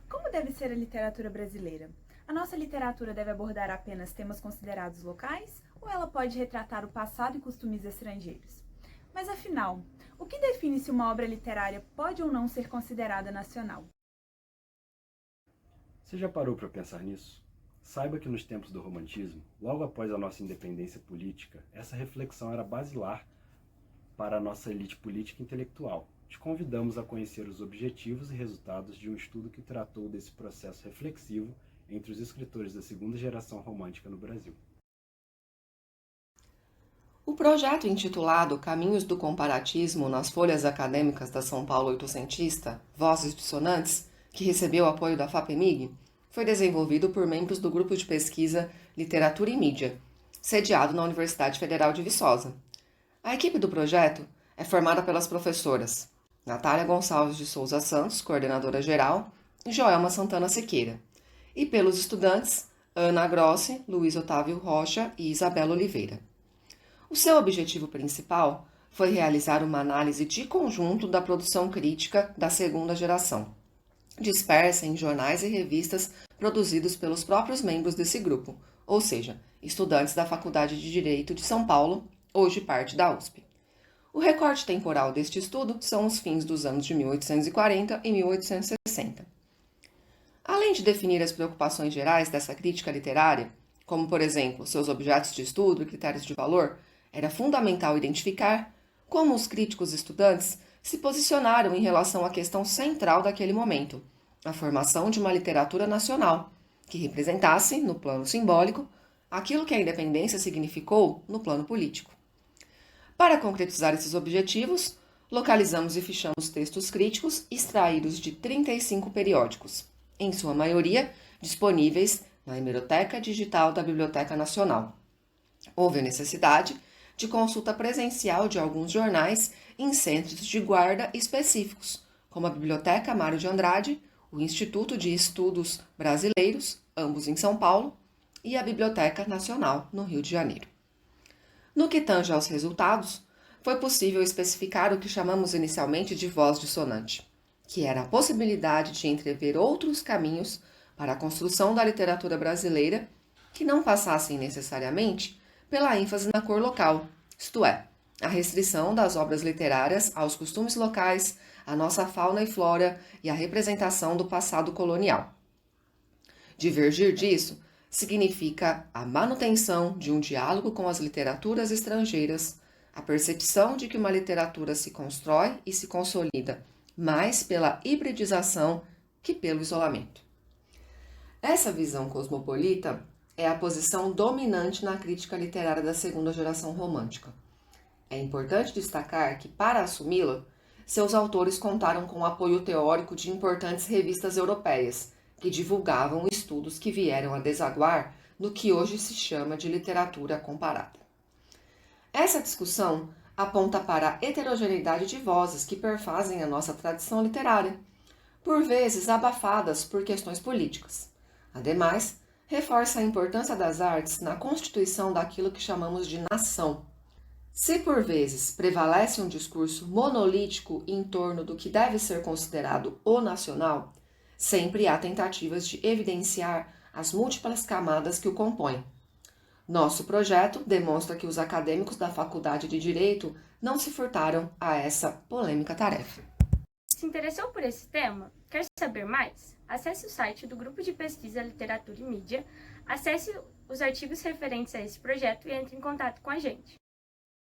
Como deve ser a literatura brasileira? A nossa literatura deve abordar apenas temas considerados locais ou ela pode retratar o passado e costumes estrangeiros? Mas afinal, o que define se uma obra literária pode ou não ser considerada nacional? Você já parou para pensar nisso? Saiba que nos tempos do Romantismo, logo após a nossa independência política, essa reflexão era basilar para a nossa elite política e intelectual. Te convidamos a conhecer os objetivos e resultados de um estudo que tratou desse processo reflexivo entre os escritores da segunda geração romântica no Brasil. O projeto intitulado Caminhos do Comparatismo nas Folhas Acadêmicas da São Paulo Oitocentista, Vozes Dissonantes, que recebeu apoio da FAPEMIG, foi desenvolvido por membros do grupo de pesquisa Literatura e Mídia, sediado na Universidade Federal de Viçosa. A equipe do projeto é formada pelas professoras Natália Gonçalves de Souza Santos, coordenadora geral, e Joelma Santana Sequeira, e pelos estudantes Ana Grossi, Luiz Otávio Rocha e Isabela Oliveira. O seu objetivo principal foi realizar uma análise de conjunto da produção crítica da segunda geração, dispersa em jornais e revistas produzidos pelos próprios membros desse grupo, ou seja, estudantes da Faculdade de Direito de São Paulo, hoje parte da USP. O recorte temporal deste estudo são os fins dos anos de 1840 e 1860. Além de definir as preocupações gerais dessa crítica literária, como, por exemplo, seus objetos de estudo e critérios de valor, era fundamental identificar como os críticos estudantes se posicionaram em relação à questão central daquele momento, a formação de uma literatura nacional, que representasse, no plano simbólico, aquilo que a independência significou no plano político. Para concretizar esses objetivos, localizamos e fichamos textos críticos extraídos de 35 periódicos, em sua maioria disponíveis na hemeroteca digital da Biblioteca Nacional. Houve a necessidade de consulta presencial de alguns jornais em centros de guarda específicos, como a Biblioteca Mário de Andrade, o Instituto de Estudos Brasileiros, ambos em São Paulo, e a Biblioteca Nacional, no Rio de Janeiro. No que tange aos resultados, foi possível especificar o que chamamos inicialmente de voz dissonante, que era a possibilidade de entrever outros caminhos para a construção da literatura brasileira que não passassem necessariamente pela ênfase na cor local, isto é, a restrição das obras literárias aos costumes locais, à nossa fauna e flora e à representação do passado colonial. Divergir disso significa a manutenção de um diálogo com as literaturas estrangeiras, a percepção de que uma literatura se constrói e se consolida mais pela hibridização que pelo isolamento. Essa visão cosmopolita é a posição dominante na crítica literária da segunda geração romântica. É importante destacar que, para assumi-la, seus autores contaram com o apoio teórico de importantes revistas europeias, que divulgavam estudos que vieram a desaguar no que hoje se chama de literatura comparada. Essa discussão aponta para a heterogeneidade de vozes que perfazem a nossa tradição literária, por vezes abafadas por questões políticas. Ademais, reforça a importância das artes na constituição daquilo que chamamos de nação. Se por vezes prevalece um discurso monolítico em torno do que deve ser considerado o nacional, sempre há tentativas de evidenciar as múltiplas camadas que o compõem. Nosso projeto demonstra que os acadêmicos da Faculdade de Direito não se furtaram a essa polêmica tarefa. Se interessou por esse tema? Quer saber mais? Acesse o site do Grupo de Pesquisa Literatura e Mídia, acesse os artigos referentes a esse projeto e entre em contato com a gente.